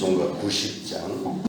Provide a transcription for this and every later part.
찬송가 90장.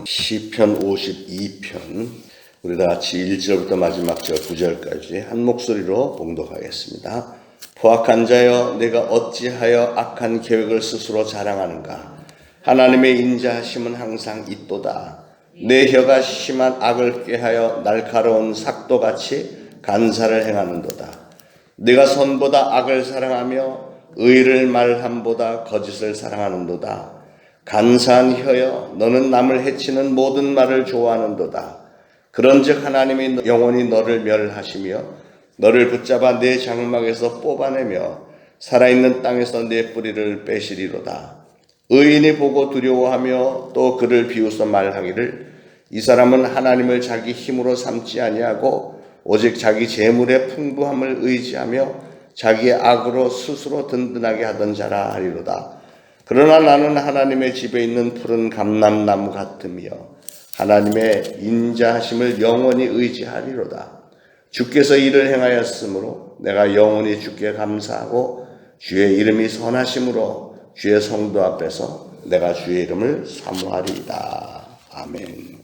시편 52편, 우리 다 같이 1절부터 마지막 절 9절까지 한 목소리로 봉독하겠습니다. 포악한 자여, 내가 어찌하여 악한 계획을 스스로 자랑하는가? 하나님의 인자하심은 항상 있도다. 내 혀가 심한 악을 꾀하여 날카로운 삭도같이 간사를 행하는도다. 내가 선보다 악을 사랑하며 의를 말함보다 거짓을 사랑하는도다. 간사한 혀여, 너는 남을 해치는 모든 말을 좋아하는도다. 그런즉 하나님이 영원히 너를 멸하시며 너를 붙잡아 내 장막에서 뽑아내며 살아있는 땅에서 내 뿌리를 빼시리로다. 의인이 보고 두려워하며 또 그를 비웃어 말하기를, 이 사람은 하나님을 자기 힘으로 삼지 아니하고 오직 자기 재물의 풍부함을 의지하며 자기의 악으로 스스로 든든하게 하던 자라 하리로다. 그러나 나는 하나님의 집에 있는 푸른 감람나무 같으며 하나님의 인자하심을 영원히 의지하리로다. 주께서 이를 행하였으므로 내가 영원히 주께 감사하고 주의 이름이 선하심으로 주의 성도 앞에서 내가 주의 이름을 사모하리이다. 아멘.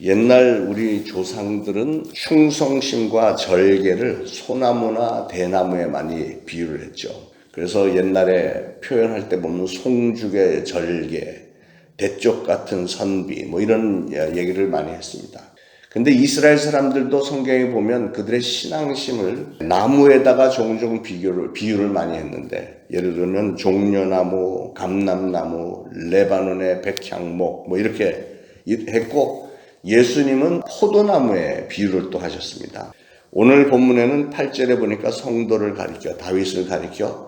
옛날 우리 조상들은 충성심과 절개를 소나무나 대나무에 많이 비유를 했죠. 그래서 옛날에 표현할 때 보면 송죽의 절개, 대쪽 같은 선비, 이런 얘기를 많이 했습니다. 근데 이스라엘 사람들도 성경에 보면 그들의 신앙심을 나무에다가 종종 비유를 많이 했는데, 예를 들면 종려나무, 감람나무, 레바논의 백향목 이렇게 했고, 예수님은 포도나무에 비유를 또 하셨습니다. 오늘 본문에는 8절에 보니까 성도를 가리켜, 다윗을 가리켜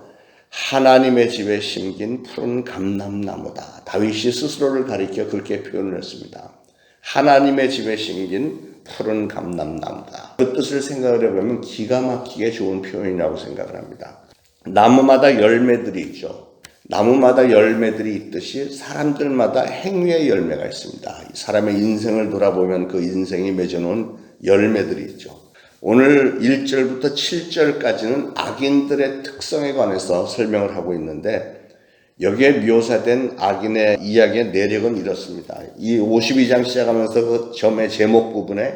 하나님의 집에 심긴 푸른 감람나무다. 다윗이 스스로를 가리켜 그렇게 표현을 했습니다. 하나님의 집에 심긴 푸른 감람나무다. 그 뜻을 생각을 해보면 기가 막히게 좋은 표현이라고 생각을 합니다. 나무마다 열매들이 있죠. 나무마다 열매들이 있듯이 사람들마다 행위의 열매가 있습니다. 사람의 인생을 돌아보면 그 인생이 맺어놓은 열매들이 있죠. 오늘 1절부터 7절까지는 악인들의 특성에 관해서 설명을 하고 있는데 여기에 묘사된 악인의 이야기의 내력은 이렇습니다. 이 52장 시작하면서 그 점의 제목 부분에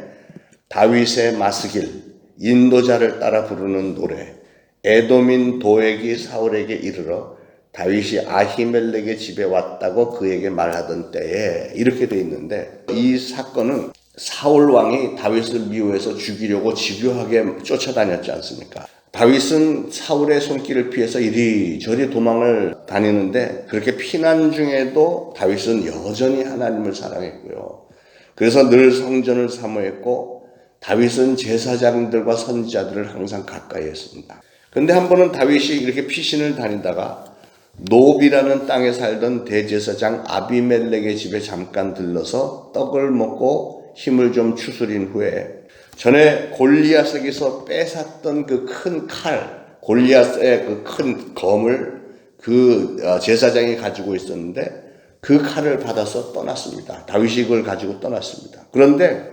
다윗의 마스길, 인도자를 따라 부르는 노래, 에돔인 도액이 사울에게 이르러 다윗이 아히멜렉의 집에 왔다고 그에게 말하던 때에 이렇게 돼 있는데 이 사건은 사울 왕이 다윗을 미워해서 죽이려고 집요하게 쫓아다녔지 않습니까? 다윗은 사울의 손길을 피해서 이리저리 도망을 다니는데 그렇게 피난 중에도 다윗은 여전히 하나님을 사랑했고요. 그래서 늘 성전을 사모했고 다윗은 제사장들과 선지자들을 항상 가까이 했습니다. 그런데 한 번은 다윗이 이렇게 피신을 다니다가 노비라는 땅에 살던 대제사장 아비멜렉의 집에 잠깐 들러서 떡을 먹고 힘을 좀 추스린 후에 전에 골리앗에게서 뺏었던 그 큰 칼, 골리앗의 그 큰 검을 그 제사장이 가지고 있었는데 그 칼을 받아서 떠났습니다. 다윗이 그걸 가지고 떠났습니다. 그런데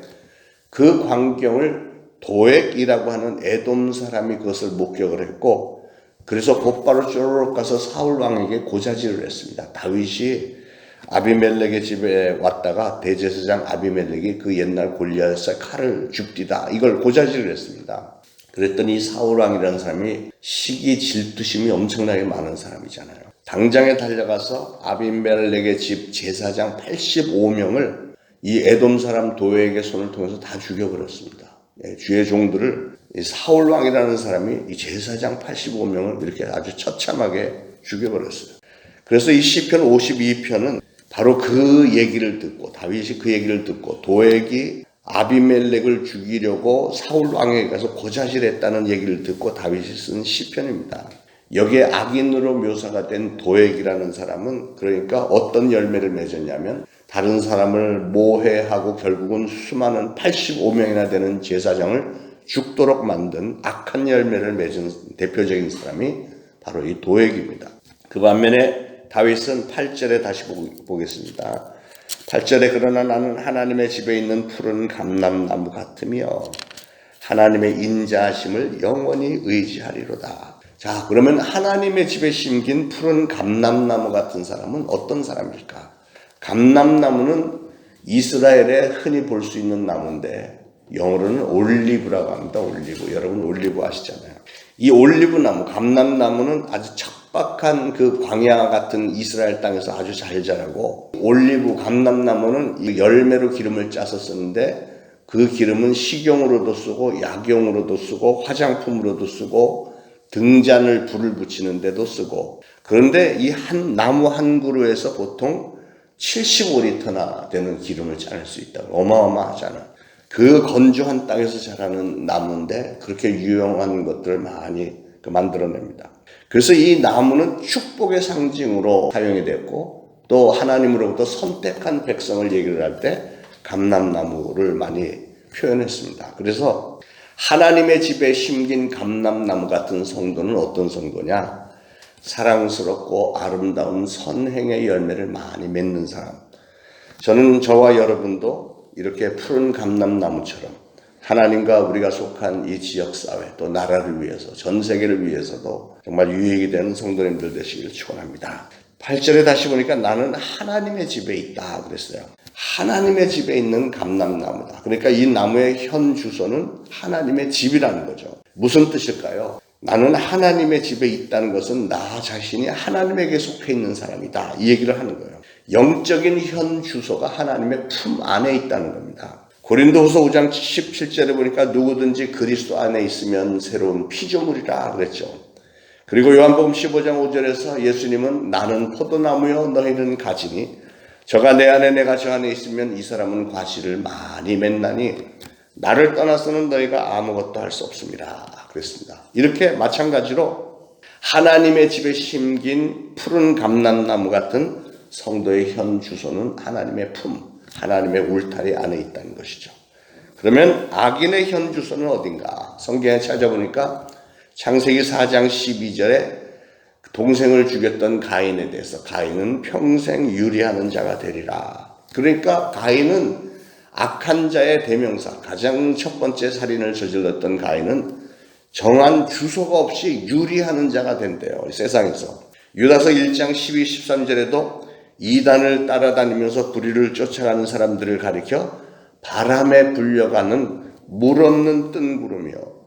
그 광경을 도액이라고 하는 에돔 사람이 그것을 목격을 했고 그래서 곧바로 쪼르륵 가서 사울 왕에게 고자질을 했습니다. 다윗이 아비멜렉의 집에 왔다가 대제사장 아비멜렉이 그 옛날 골리앗의 칼을 줍디다 이걸 고자질을 했습니다. 그랬더니 사울 왕이라는 사람이 시기 질투심이 엄청나게 많은 사람이잖아요. 당장에 달려가서 아비멜렉의 집 제사장 85명을 이 에돔 사람 도액의 손을 통해서 다 죽여버렸습니다. 주의 종들을 사울 왕이라는 사람이 이 제사장 85명을 이렇게 아주 처참하게 죽여버렸어요. 그래서 이 시편 52편은 바로 그 얘기를 듣고 다윗이 그 얘기를 듣고 도액이 아비멜렉을 죽이려고 사울 왕에게 가서 고자질했다는 얘기를 듣고 다윗이 쓴 시편입니다. 여기에 악인으로 묘사가 된 도액이라는 사람은 그러니까 어떤 열매를 맺었냐면 다른 사람을 모해하고 결국은 수많은 85명이나 되는 제사장을 죽도록 만든 악한 열매를 맺은 대표적인 사람이 바로 이 도액입니다. 그 반면에 다윗은 8절에 다시 보겠습니다. 8절에 그러나 나는 하나님의 집에 있는 푸른 감람나무 같으며 하나님의 인자하심을 영원히 의지하리로다. 자, 그러면 하나님의 집에 심긴 푸른 감람나무 같은 사람은 어떤 사람일까? 감람나무는 이스라엘에 흔히 볼 수 있는 나무인데 영어로는 올리브라고 합니다. 올리브. 여러분 올리브 아시잖아요. 이 올리브나무, 감람나무는 아주 척박한 그 광야 같은 이스라엘 땅에서 아주 잘 자라고 올리브, 감람나무는 열매로 기름을 짜서 쓰는데 그 기름은 식용으로도 쓰고 약용으로도 쓰고 화장품으로도 쓰고 등잔을 불을 붙이는 데도 쓰고 그런데 이 한 나무 한 그루에서 보통 75리터나 되는 기름을 짜낼 수 있다. 어마어마하잖아. 그 건조한 땅에서 자라는 나무인데 그렇게 유용한 것들을 많이 만들어냅니다. 그래서 이 나무는 축복의 상징으로 사용이 됐고 또 하나님으로부터 선택한 백성을 얘기를 할 때 감람나무를 많이 표현했습니다. 그래서 하나님의 집에 심긴 감람나무 같은 성도는 어떤 성도냐? 사랑스럽고 아름다운 선행의 열매를 많이 맺는 사람. 저는 저와 여러분도 이렇게 푸른 감람나무처럼 하나님과 우리가 속한 이 지역사회 또 나라를 위해서 전 세계를 위해서도 정말 유익이 되는 성도님들 되시기를 축원합니다. 8절에 다시 보니까 나는 하나님의 집에 있다 그랬어요. 하나님의 집에 있는 감람나무다. 그러니까 이 나무의 현 주소는 하나님의 집이라는 거죠. 무슨 뜻일까요? 나는 하나님의 집에 있다는 것은 나 자신이 하나님에게 속해 있는 사람이다. 이 얘기를 하는 거예요. 영적인 현 주소가 하나님의 품 안에 있다는 겁니다. 고린도후서 5장 17절에 보니까 누구든지 그리스도 안에 있으면 새로운 피조물이라 그랬죠. 그리고 요한복음 15장 5절에서 예수님은 나는 포도나무요 너희는 가지니 저가 내 안에 내가 저 안에 있으면 이 사람은 과실을 많이 맺나니 나를 떠나서는 너희가 아무것도 할 수 없습니다. 그랬습니다. 이렇게 마찬가지로 하나님의 집에 심긴 푸른 감람나무 같은 성도의 현 주소는 하나님의 품, 하나님의 울타리 안에 있다는 것이죠. 그러면 악인의 현 주소는 어딘가? 성경에 찾아보니까 창세기 4장 12절에 동생을 죽였던 가인에 대해서 가인은 평생 유리하는 자가 되리라. 그러니까 가인은 악한 자의 대명사, 가장 첫 번째 살인을 저질렀던 가인은 정한 주소가 없이 유리하는 자가 된대요. 세상에서. 유다서 1장 12, 13절에도 이단을 따라다니면서 불의를 쫓아가는 사람들을 가리켜 바람에 불려가는 물 없는 뜬구름이요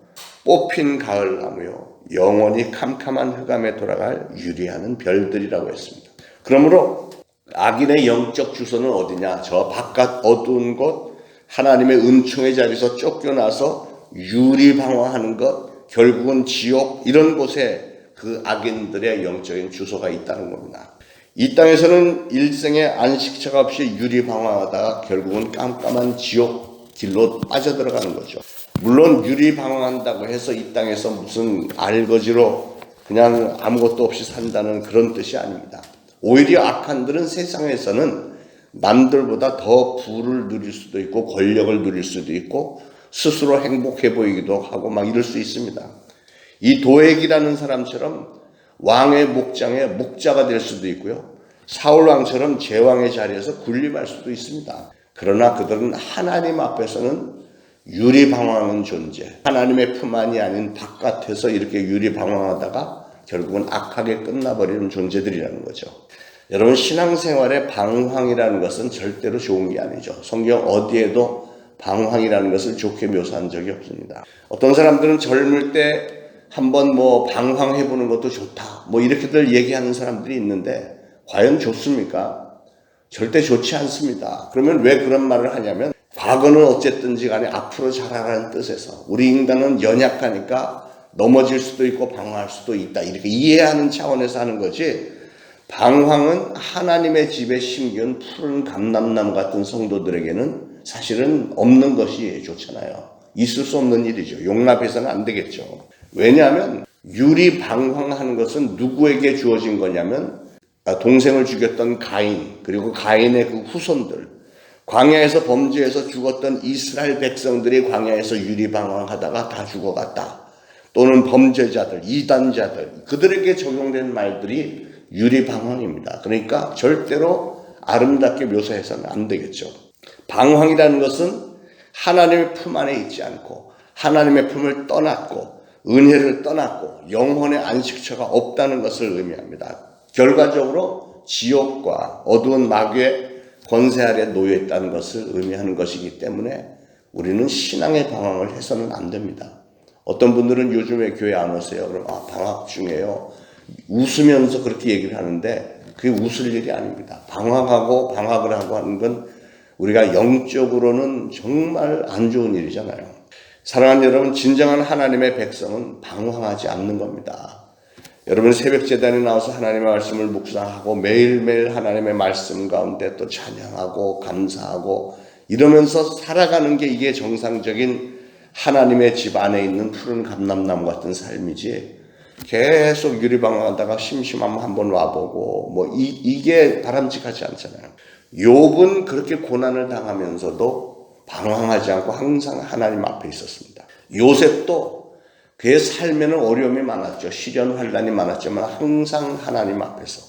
뽑힌 가을나무요 영원히 캄캄한 흑암에 돌아갈 유리하는 별들이라고 했습니다. 그러므로 악인의 영적 주소는 어디냐? 저 바깥 어두운 곳, 하나님의 은총의 자리에서 쫓겨나서 유리방황하는 것, 결국은 지옥, 이런 곳에 그 악인들의 영적인 주소가 있다는 겁니다. 이 땅에서는 일생에 안식처가 없이 유리방황하다가 결국은 깜깜한 지옥 길로 빠져들어가는 거죠. 물론 유리방황한다고 해서 이 땅에서 무슨 알거지로 그냥 아무것도 없이 산다는 그런 뜻이 아닙니다. 오히려 악한들은 세상에서는 남들보다 더 부를 누릴 수도 있고 권력을 누릴 수도 있고 스스로 행복해 보이기도 하고 막 이럴 수 있습니다. 이 도액이라는 사람처럼 왕의 목장에 목자가 될 수도 있고요. 사울 왕처럼 제왕의 자리에서 군림할 수도 있습니다. 그러나 그들은 하나님 앞에서는 유리방황하는 존재, 하나님의 품 안이 아닌 바깥에서 이렇게 유리방황하다가 결국은 악하게 끝나버리는 존재들이라는 거죠. 여러분, 신앙생활의 방황이라는 것은 절대로 좋은 게 아니죠. 성경 어디에도 방황이라는 것을 좋게 묘사한 적이 없습니다. 어떤 사람들은 젊을 때 한번 방황해보는 것도 좋다, 이렇게들 얘기하는 사람들이 있는데 과연 좋습니까? 절대 좋지 않습니다. 그러면 왜 그런 말을 하냐면 과거는 어쨌든지 간에 앞으로 잘하라는 뜻에서 우리 인간은 연약하니까 넘어질 수도 있고 방황할 수도 있다, 이렇게 이해하는 차원에서 하는 거지, 방황은 하나님의 집에 심겨온 푸른 감람나무 같은 성도들에게는 사실은 없는 것이 좋잖아요. 있을 수 없는 일이죠. 용납해서는 안 되겠죠. 왜냐하면 유리방황하는 것은 누구에게 주어진 거냐면 동생을 죽였던 가인, 그리고 가인의 그 후손들, 광야에서 범죄해서 죽었던 이스라엘 백성들이 광야에서 유리방황하다가 다 죽어갔다. 또는 범죄자들, 이단자들, 그들에게 적용된 말들이 유리방황입니다. 그러니까 절대로 아름답게 묘사해서는 안 되겠죠. 방황이라는 것은 하나님의 품 안에 있지 않고 하나님의 품을 떠났고 은혜를 떠났고 영혼의 안식처가 없다는 것을 의미합니다. 결과적으로 지옥과 어두운 마귀의 권세 아래 놓여 있다는 것을 의미하는 것이기 때문에 우리는 신앙의 방황을 해서는 안 됩니다. 어떤 분들은 요즘에 교회 안 오세요. 그럼 방학 중에요. 웃으면서 그렇게 얘기를 하는데 그게 웃을 일이 아닙니다. 방황을 하고 하는 건 우리가 영적으로는 정말 안 좋은 일이잖아요. 사랑하는 여러분, 진정한 하나님의 백성은 방황하지 않는 겁니다. 여러분, 새벽 제단에 나와서 하나님의 말씀을 묵상하고 매일매일 하나님의 말씀 가운데 또 찬양하고 감사하고 이러면서 살아가는 게 이게 정상적인 하나님의 집 안에 있는 푸른 감람나무 같은 삶이지, 계속 유리방황하다가 심심하면 한번 와보고 이게 바람직하지 않잖아요. 욥은 그렇게 고난을 당하면서도 방황하지 않고 항상 하나님 앞에 있었습니다. 요셉도 그의 삶에는 어려움이 많았죠. 시련 환난이 많았지만 항상 하나님 앞에서,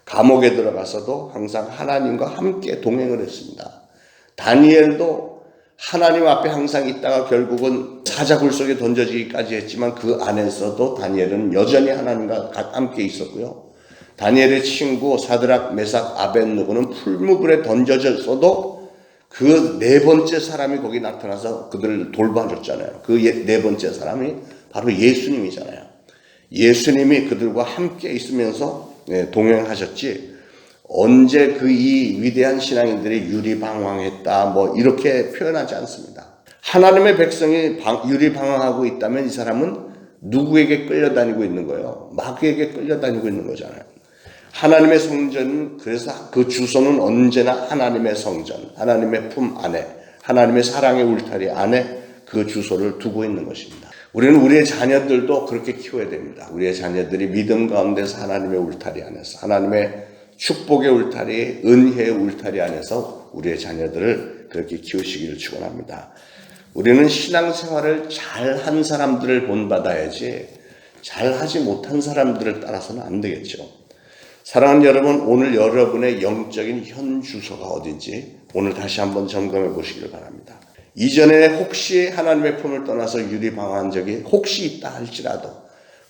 감옥에 들어가서도 항상 하나님과 함께 동행을 했습니다. 다니엘도 하나님 앞에 항상 있다가 결국은 사자굴 속에 던져지기까지 했지만 그 안에서도 다니엘은 여전히 하나님과 함께 있었고요. 다니엘의 친구 사드락, 메삭, 아벳느고는 풀무불에 던져졌어도 그 네 번째 사람이 거기 나타나서 그들을 돌봐줬잖아요. 그 네 번째 사람이 바로 예수님이잖아요. 예수님이 그들과 함께 있으면서 동행하셨지, 언제 이 위대한 신앙인들이 유리방황했다 이렇게 표현하지 않습니다. 하나님의 백성이 유리방황하고 있다면 이 사람은 누구에게 끌려다니고 있는 거예요? 마귀에게 끌려다니고 있는 거잖아요. 하나님의 성전은, 그래서 그 주소는 언제나 하나님의 성전, 하나님의 품 안에, 하나님의 사랑의 울타리 안에 그 주소를 두고 있는 것입니다. 우리는 우리의 자녀들도 그렇게 키워야 됩니다. 우리의 자녀들이 믿음 가운데서 하나님의 울타리 안에서, 하나님의 축복의 울타리, 은혜의 울타리 안에서 우리의 자녀들을 그렇게 키우시기를 축원합니다. 우리는 신앙생활을 잘한 사람들을 본받아야지 잘하지 못한 사람들을 따라서는 안 되겠죠. 사랑하는 여러분, 오늘 여러분의 영적인 현 주소가 어딘지 오늘 다시 한번 점검해 보시길 바랍니다. 이전에 혹시 하나님의 품을 떠나서 유리방황한 적이 혹시 있다 할지라도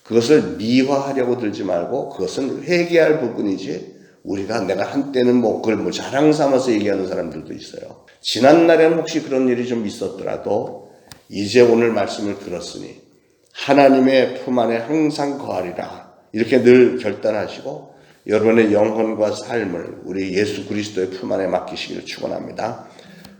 그것을 미화하려고 들지 말고 그것은 회개할 부분이지, 우리가 내가 한때는 그걸 자랑 삼아서 얘기하는 사람들도 있어요. 지난날에는 혹시 그런 일이 좀 있었더라도 이제 오늘 말씀을 들었으니 하나님의 품 안에 항상 거하리라, 이렇게 늘 결단하시고 여러분의 영혼과 삶을 우리 예수 그리스도의 품 안에 맡기시기를 축원합니다.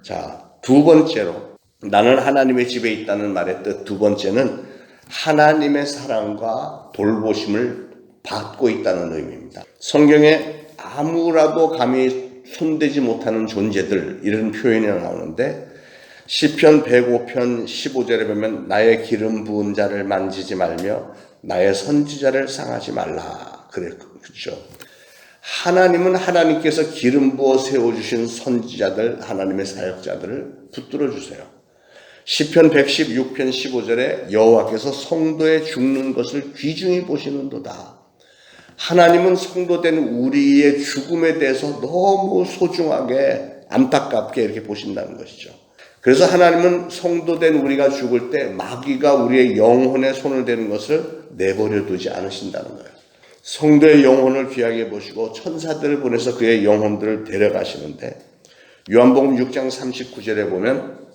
자, 두 번째로, 나는 하나님의 집에 있다는 말의 뜻 두 번째는 하나님의 사랑과 돌보심을 받고 있다는 의미입니다. 성경에 아무라도 감히 손대지 못하는 존재들, 이런 표현이 나오는데 시편 105편 15절에 보면 나의 기름 부은 자를 만지지 말며 나의 선지자를 상하지 말라 그랬죠. 하나님은 하나님께서 기름 부어 세워주신 선지자들, 하나님의 사역자들을 붙들어 주세요. 시편 116편 15절에 여호와께서 성도의 죽는 것을 귀중히 보시는도다. 하나님은 성도된 우리의 죽음에 대해서 너무 소중하게 안타깝게 이렇게 보신다는 것이죠. 그래서 하나님은 성도된 우리가 죽을 때 마귀가 우리의 영혼에 손을 대는 것을 내버려 두지 않으신다는 거예요. 성도의 영혼을 귀하게 보시고 천사들을 보내서 그의 영혼들을 데려가시는데 요한복음 6장 39절에 보면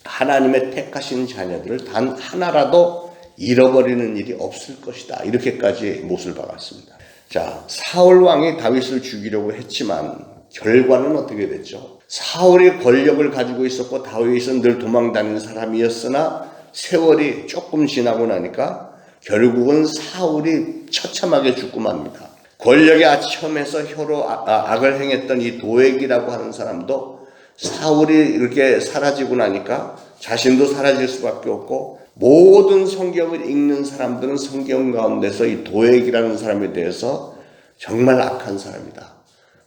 하나님의 택하신 자녀들을 단 하나라도 잃어버리는 일이 없을 것이다, 이렇게까지 못을 박았습니다. 자, 사울 왕이 다윗을 죽이려고 했지만 결과는 어떻게 됐죠? 사울이 권력을 가지고 있었고 다윗은 늘 도망다니는 사람이었으나 세월이 조금 지나고 나니까 결국은 사울이 처참하게 죽고 맙니다. 권력의 아첨에서 혀로 악을 행했던 이 도액이라고 하는 사람도 사울이 이렇게 사라지고 나니까 자신도 사라질 수밖에 없고, 모든 성경을 읽는 사람들은 성경 가운데서 이 도액이라는 사람에 대해서 정말 악한 사람이다,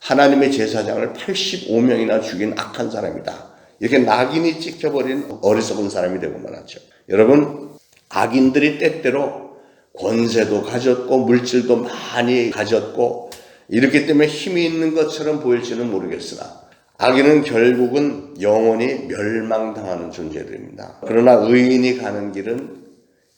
하나님의 제사장을 85명이나 죽인 악한 사람이다, 이렇게 낙인이 찍혀버린 어리석은 사람이 되고 말았죠. 여러분, 악인들이 때때로 권세도 가졌고 물질도 많이 가졌고 이렇기 때문에 힘이 있는 것처럼 보일지는 모르겠으나 악인은 결국은 영원히 멸망당하는 존재들입니다. 그러나 의인이 가는 길은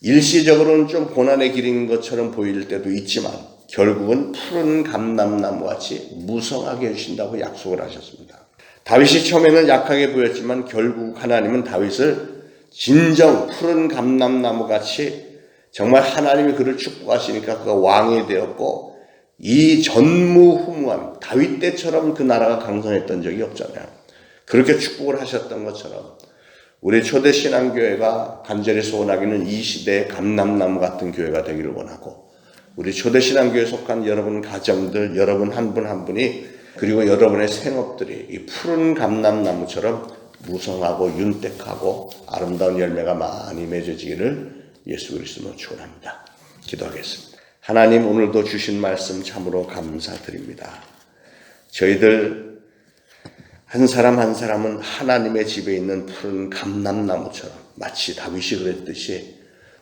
일시적으로는 좀 고난의 길인 것처럼 보일 때도 있지만 결국은 푸른 감람나무같이 무성하게 해주신다고 약속을 하셨습니다. 다윗이 처음에는 약하게 보였지만 결국 하나님은 다윗을 진정 푸른 감람나무같이 정말 하나님이 그를 축복하시니까 그가 왕이 되었고, 이 전무후무한 다윗 때처럼 그 나라가 강성했던 적이 없잖아요. 그렇게 축복을 하셨던 것처럼 우리 초대신앙교회가 간절히 소원하기는 이 시대의 감람나무 같은 교회가 되기를 원하고, 우리 초대신앙교회에 속한 여러분 가정들, 여러분 한 분 한 분이, 그리고 여러분의 생업들이 이 푸른 감람나무처럼 무성하고 윤택하고 아름다운 열매가 많이 맺어지기를 예수 그리스도로 축원합니다. 기도하겠습니다. 하나님, 오늘도 주신 말씀 참으로 감사드립니다. 저희들 한 사람 한 사람은 하나님의 집에 있는 푸른 감람나무처럼 마치 다윗이 그랬듯이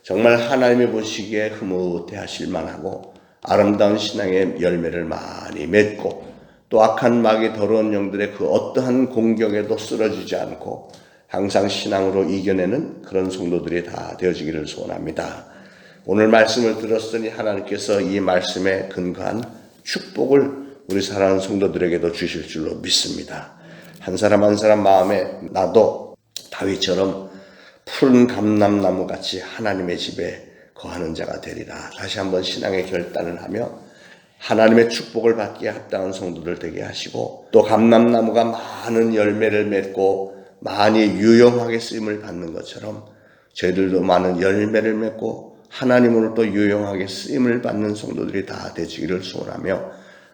정말 하나님이 보시기에 흐뭇해 하실 만하고 아름다운 신앙의 열매를 많이 맺고, 또 악한 마귀 더러운 영들의 그 어떠한 공격에도 쓰러지지 않고 항상 신앙으로 이겨내는 그런 성도들이 다 되어지기를 소원합니다. 오늘 말씀을 들었으니 하나님께서 이 말씀에 근거한 축복을 우리 사랑하는 성도들에게도 주실 줄로 믿습니다. 한 사람 한 사람 마음에 나도 다윗처럼 푸른 감람나무같이 하나님의 집에 거하는 자가 되리라. 다시 한번 신앙의 결단을 하며 하나님의 축복을 받기에 합당한 성도들 되게 하시고, 또 감람나무가 많은 열매를 맺고 많이 유용하게 쓰임을 받는 것처럼 저희들도 많은 열매를 맺고 하나님으로 또 유용하게 쓰임을 받는 성도들이 다 되시기를 소원하며,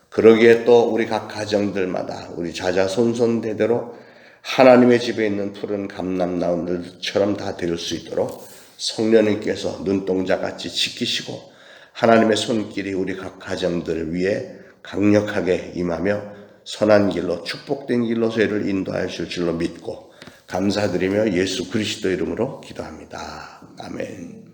그러기에 또 우리 각 가정들마다 우리 자자손손대대로 하나님의 집에 있는 푸른 감람나무들처럼 다 될 수 있도록 성령님께서 눈동자같이 지키시고 하나님의 손길이 우리 각 가정들 위에 강력하게 임하며 선한 길로, 축복된 길로 저희를 인도하실 줄로 믿고 감사드리며 예수 그리스도 이름으로 기도합니다. 아멘.